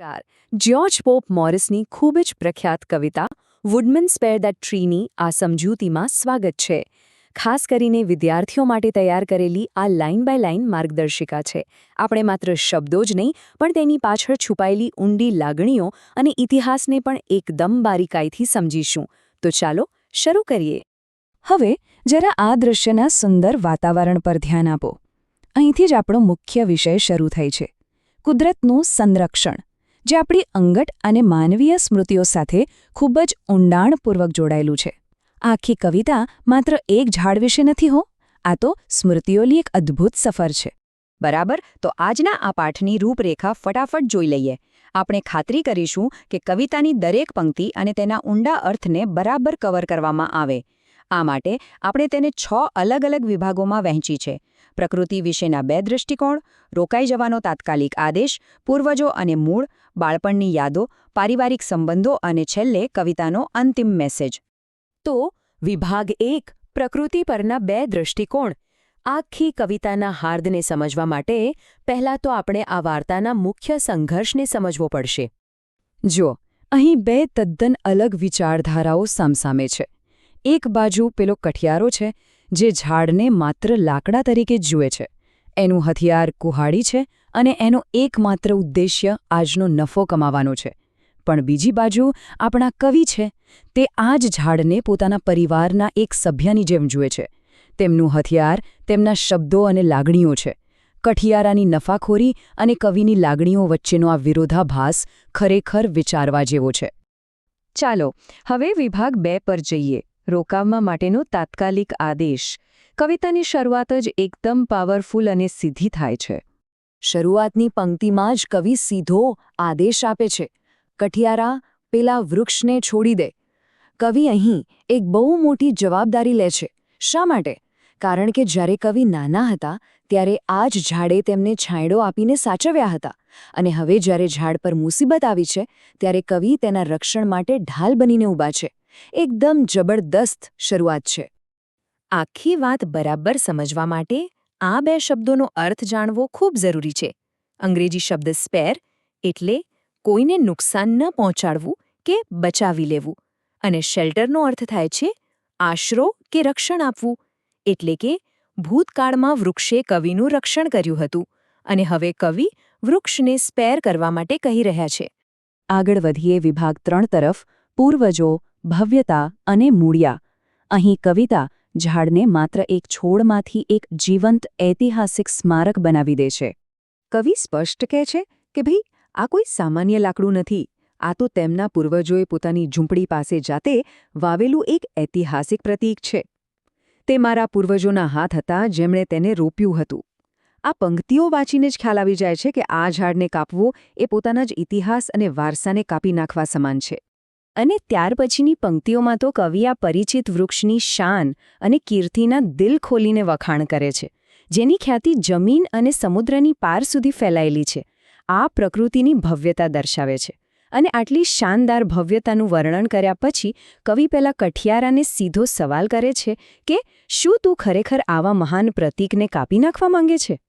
George pop મોરિસની ખૂબ જ પ્રખ્યાત કવિતા વુડમેન સ્પેર ધેટ ટ્રીની આ સમજૂતીમાં સ્વાગત છે. ખાસ કરીને વિદ્યાર્થીઓ માટે તૈયાર કરેલી આ લાઇન બાય લાઇન માર્ગદર્શિકા છે. આપણે માત્ર શબ્દો જ નહીં પણ તેની પાછળ છુપાયેલી ઊંડી લાગણીઓ અને ઇતિહાસને પણ એકદમ બારીકાઈથી સમજીશું. તો ચાલો શરૂ કરીએ. હવે જરા આ દૃશ્યના સુંદર વાતાવરણ પર ધ્યાન આપો. અહીંથી જ આપણો મુખ્ય વિષય શરૂ થાય છે. કુદરતનું સંરક્ષણ, જે આપણી અંગત અને માનવીય સ્મૃતિઓ સાથે ખૂબ જ ઊંડાણપૂર્વક જોડાયેલું છે. આખી કવિતા માત્ર એક ઝાડ વિશે નથી હો, આ તો સ્મૃતિઓની એક અદ્ભુત સફર છે. બરાબર, તો આજના આ પાઠની રૂપરેખા ફટાફટ જોઈ લઈએ. આપણે ખાતરી કરીશું કે કવિતાની દરેક પંક્તિ અને તેના ઊંડા અર્થને બરાબર કવર કરવામાં આવે. આ માટે આપણે તેને 6 અલગ અલગ વિભાગોમાં વહેંચી છે. પ્રકૃતિ વિશેના 2 દૃષ્ટિકોણ, રોકાઈ જવાનો તાત્કાલિક આદેશ, પૂર્વજો અને મૂળ, બાળપણની યાદો, પારિવારિક સંબંધો અને છેલ્લે કવિતાનો અંતિમ મેસેજ. તો વિભાગ 1, પ્રકૃતિ પરના 2 દૃષ્ટિકોણ. આખી કવિતાના હાર્દને સમજવા માટે પહેલાં તો આપણે આ વાર્તાના મુખ્ય સંઘર્ષને સમજવો પડશે. જો, અહીં 2 તદ્દન અલગ વિચારધારાઓ સામસામે છે. એક બાજુ પેલો કઠિયારો છે, જે ઝાડને માત્ર લાકડા તરીકે જુએ છે. એનું હથિયાર કુહાડી છે અને એનો એકમાત્ર ઉદ્દેશ્ય આજનો નફો કમાવાનો છે. પણ બીજી બાજુ આપણા કવિ છે, તે આ જ ઝાડને પોતાના પરિવારના એક સભ્યની જેમ જુએ છે. તેમનું હથિયાર તેમના શબ્દો અને લાગણીઓ છે. કઠિયારાની નફાખોરી અને કવિની લાગણીઓ વચ્ચેનો આ વિરોધાભાસ ખરેખર વિચારવા જેવો છે. ચાલો હવે વિભાગ 2 પર જઈએ. રોકાવા માટેનો તાત્કાલિક આદેશ. કવિતાની શરૂઆત જ એકદમ પાવરફુલ અને સીધી થાય છે. શરૂઆતની પંક્તિમાં જ કવિ સીધો આદેશ આપે છે, કઠિયારા, પેલા વૃક્ષને છોડી દે. કવિ અહીં એક બહુ મોટી જવાબદારી લે છે. શા માટે? કારણ કે જ્યારે કવિ નાના હતા ત્યારે આ જ ઝાડે તેમને છાંયડો આપીને સાચવ્યા હતા. અને હવે જ્યારે ઝાડ પર મુસીબત આવી છે ત્યારે કવિ તેના રક્ષણ માટે ઢાલ બનીને ઊભા છે. એકદમ જબરદસ્ત શરૂઆત છે. આખી વાત બરાબર સમજવા માટે આ 2 શબ્દોનો અર્થ જાણવો ખૂબ જરૂરી છે. અંગ્રેજી શબ્દ સ્પેર એટલે કોઈને નુકસાન ન પહોંચાડવું કે બચાવી લેવું, અને શેલ્ટરનો અર્થ થાય છે આશરો કે રક્ષણ આપવું. એટલે કે ભૂતકાળમાં વૃક્ષે કવિનું રક્ષણ કર્યું હતું અને હવે કવિ વૃક્ષને સ્પેર કરવા માટે કહી રહ્યા છે. આગળ વધીએ વિભાગ 3 તરફ. પૂર્વજો, ભવ્યતા અને મૂળિયા. અહીં કવિતા ઝાડને માત્ર એક છોડમાંથી એક જીવંત ઐતિહાસિક સ્મારક બનાવી દે છે. કવિ સ્પષ્ટ કહે છે કે ભાઈ, આ કોઈ સામાન્ય લાકડું નથી. આ તો તેમના પૂર્વજોએ પોતાની ઝૂંપડી પાસે જાતે વાવેલું એક ઐતિહાસિક પ્રતીક છે. તે મારા પૂર્વજોના હાથ હતા જેમણે તેને રોપ્યું હતું. આ પંક્તિઓ વાંચીને જ ખ્યાલ આવી જાય છે કે આ ઝાડને કાપવું એ પોતાના જ ઇતિહાસ અને વારસાને કાપી નાખવા સમાન છે. અને ત્યાર પછીની પંક્તિઓમાં તો કવિ આ પરિચિત વૃક્ષની શાન અને કીર્તિના દિલ ખોલીને વખાણ કરે છે, જેની ખ્યાતિ જમીન અને સમુદ્રની પાર સુધી ફેલાયેલી છે. આ પ્રકૃતિની ભવ્યતા દર્શાવે છે. અને આટલી શાનદાર ભવ્યતાનું વર્ણન કર્યા પછી કવિ પેલા કઠિયારાને સીધો સવાલ કરે છે કે શું તું ખરેખર આવા મહાન પ્રતીકને કાપી નાખવા માંગે છે?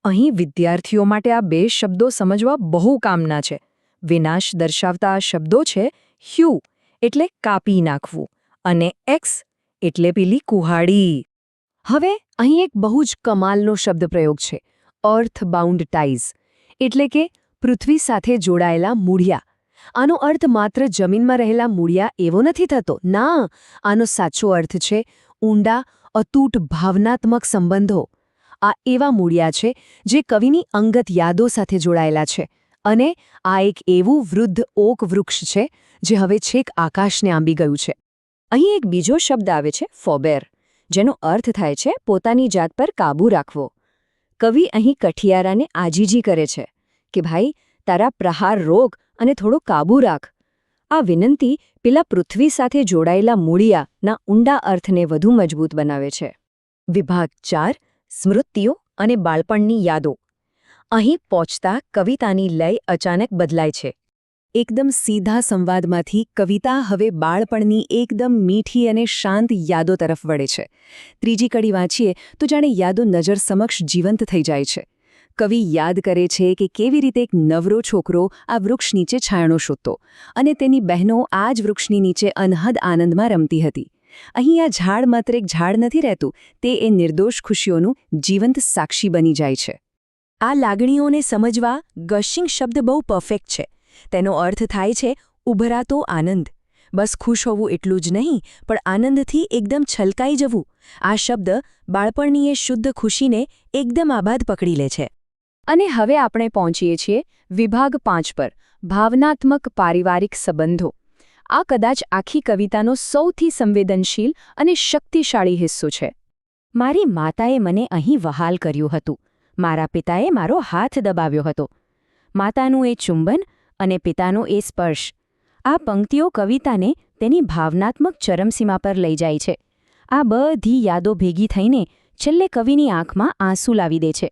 અહીં વિદ્યાર્થીઓ માટે આ 2 શબ્દો સમજવા બહુ કામના છે. વિનાશ દર્શાવતા આ શબ્દો છે હ્યુ એટલે કાપી નાખવું અને એક્સ એટલે પેલી કુહાડી. હવે અહીં એક બહુ જ કમાલનો શબ્દ પ્રયોગ છે, અર્થ બાઉન્ડ ટાઈઝ, એટલે કે પૃથ્વી સાથે જોડાયેલા મૂળિયા. આનો અર્થ માત્ર જમીનમાં રહેલા મૂળિયા એવો નથી થતો. ના, આનો સાચો અર્થ છે ઊંડા, અતૂટ ભાવનાત્મક સંબંધો. આ એવા મૂળિયા છે જે કવિની અંગત યાદો સાથે જોડાયેલા છે. અને આ એક એવું વૃદ્ધ ઓક વૃક્ષ છે જે હવે છેક આકાશને આંબી ગયું છે. અહીં એક બીજો શબ્દ આવે છે ફોબેર, જેનો અર્થ થાય છે પોતાની જાત પર કાબૂ રાખવો. કવિ અહીં કઠિયારાને આજીજી કરે છે કે ભાઈ, તારા પ્રહાર રોક અને થોડો કાબૂ રાખ. આ વિનંતી પેલા પૃથ્વી સાથે જોડાયેલા મૂળિયાના ઊંડા અર્થને વધુ મજબૂત બનાવે છે. વિભાગ 4, સ્મૃતિઓ અને બાળપણની યાદો. અહીં પહોંચતા કવિતાની લય અચાનક બદલાય છે. એકદમ સીધા સંવાદમાંથી કવિતા હવે બાળપણની એકદમ મીઠી અને શાંત યાદો તરફ વળે છે. ત્રીજી કડી વાંચીએ તો જાણે યાદો નજર સમક્ષ જીવંત થઈ જાય છે. કવિ યાદ કરે છે કે કેવી રીતે એક નવરો છોકરો આ વૃક્ષ નીચે છાંયણો શોધતો અને તેની બહેનો આ જ વૃક્ષની નીચે અનહદ આનંદમાં રમતી હતી. અહીં આ ઝાડ માત્ર એક ઝાડ નથી રહેતું, તે એ નિર્દોષ ખુશીઓનું જીવંત સાક્ષી બની જાય છે. આ લાગણીઓને સમજવા ગશિંગ શબ્દ બહુ પરફેક્ટ છે. તેનો અર્થ થાય છે ઉભરાતો આનંદ. બસ ખુશ હોવું એટલું જ નહીં, પણ આનંદથી એકદમ છલકાઈ જવું. આ શબ્દ બાળપણની એ શુદ્ધ ખુશીને એકદમ આબાદ પકડી લે છે. અને હવે આપણે પહોંચીએ છીએ વિભાગ 5 પર, ભાવનાત્મક પારિવારિક સંબંધો. આ કદાચ આખી કવિતાનો સૌથી સંવેદનશીલ અને શક્તિશાળી હિસ્સો છે. મારી માતાએ મને અહીં વહાલ કર્યું હતું. મારા પિતાએ મારો હાથ દબાવ્યો હતો. માતાનું એ ચુંબન અને પિતાનો એ સ્પર્શ. આ પંક્તિઓ કવિતાને તેની ભાવનાત્મક ચરમસીમા પર લઈ જાય છે. આ બધી યાદો ભેગી થઈને છેલ્લે કવિની આંખમાં આંસુ લાવી દે છે.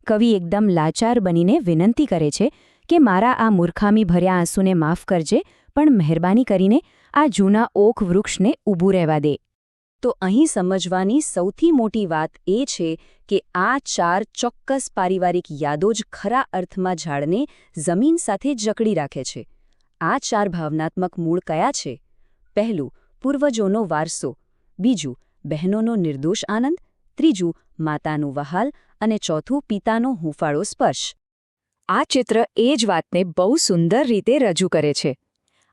કવિ એકદમ લાચાર બનીને વિનંતી કરે છે કે મારા આ મૂર્ખામી ભર્યા આંસુને માફ કરજે, પણ મહેરબાની કરીને આ જૂના ઓક વૃક્ષને ઊભું રહેવા દે. તો અહીં સમજવાની સૌથી મોટી વાત એ છે કે આ 4 ચોક્કસ પારિવારિક યાદો જ ખરા અર્થમાં ઝાડને જમીન સાથે જકડી રાખે છે. આ 4 ભાવનાત્મક મૂળ કયા છે? પહેલું, પૂર્વજોનો વારસો. બીજું, બહેનોનો નિર્દોષ આનંદ. ત્રીજું, માતાનું વહાલ. અને ચોથું, પિતાનો હૂંફાળો સ્પર્શ. આ ચિત્ર એ જ વાતને બહુ સુંદર રીતે રજૂ કરે છે.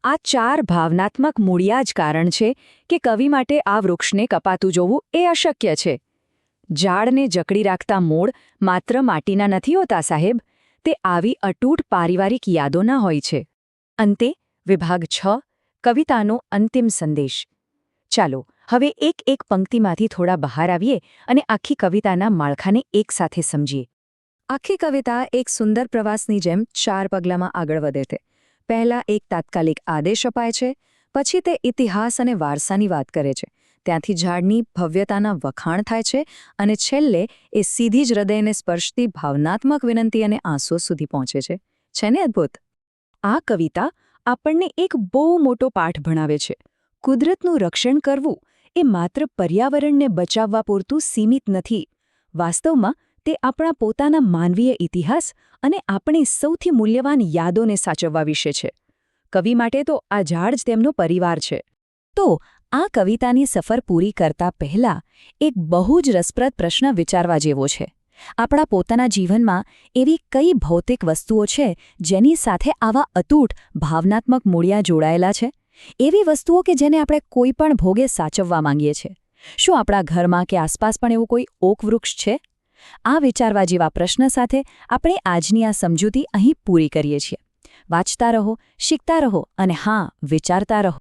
આ 4 ભાવનાત્મક મૂળિયા જ કારણ છે કે કવિ માટે આ વૃક્ષને કપાતું જોવું એ અશક્ય છે. ઝાડને જકડી રાખતા મૂળ માત્ર માટીના નથી હોતા સાહેબ, તે આવી અતૂટ પારિવારિક યાદોના હોય છે. અંતે વિભાગ 6, કવિતાનો અંતિમ સંદેશ. ચાલો હવે એક પંક્તિમાંથી થોડા બહાર આવીએ અને આખી કવિતાના માળખાને એકસાથે સમજીએ. આખી કવિતા એક સુંદર પ્રવાસની જેમ 4 પગલામાં આગળ વધે છે. પહેલા એક તાત્કાલિક આદેશ અપાય છે, પછી તે ઇતિહાસ અને વારસાની વાત કરે છે, ત્યાંથી ઝાડની ભવ્યતાના વખાણ થાય છે, અને છેલ્લે એ સીધી જ હૃદયને સ્પર્શતી ભાવનાત્મક વિનંતી અને આંસુઓ સુધી પહોંચે છે. છે ને અદ્ભુત? આ કવિતા આપણને એક બહુ મોટો પાઠ ભણાવે છે. કુદરતનું રક્ષણ કરવું એ માત્ર પર્યાવરણને બચાવવા પૂરતું સીમિત નથી. વાસ્તવમાં તે આપણા પોતાના માનવીય ઇતિહાસ અને આપણી સૌથી મૂલ્યવાન યાદોને સાચવવા વિશે છે. કવિ માટે તો આ ઝાડ જ તેમનો પરિવાર છે. તો આ કવિતાની સફર પૂરી કરતા પહેલા એક બહુ જ રસપ્રદ પ્રશ્ન વિચારવા જેવો છે. આપણા પોતાના જીવનમાં એવી કઈ ભૌતિક વસ્તુઓ છે જેની સાથે આવા અતૂટ ભાવનાત્મક મૂળિયા જોડાયેલા છે? એવી વસ્તુઓ કે જેને આપણે કોઈ પણ ભોગે સાચવવા માંગીએ છીએ. શું આપણા ઘરમાં કે આસપાસ પણ એવું કોઈ ઓક વૃક્ષ છે? આ વિચારવા જેવા પ્રશ્ન સાથે આપણે આજની આ સમજૂતી અહીં પૂરી કરીએ છીએ. વાંચતા રહો, શીખતા રહો અને હા, વિચારતા રહો.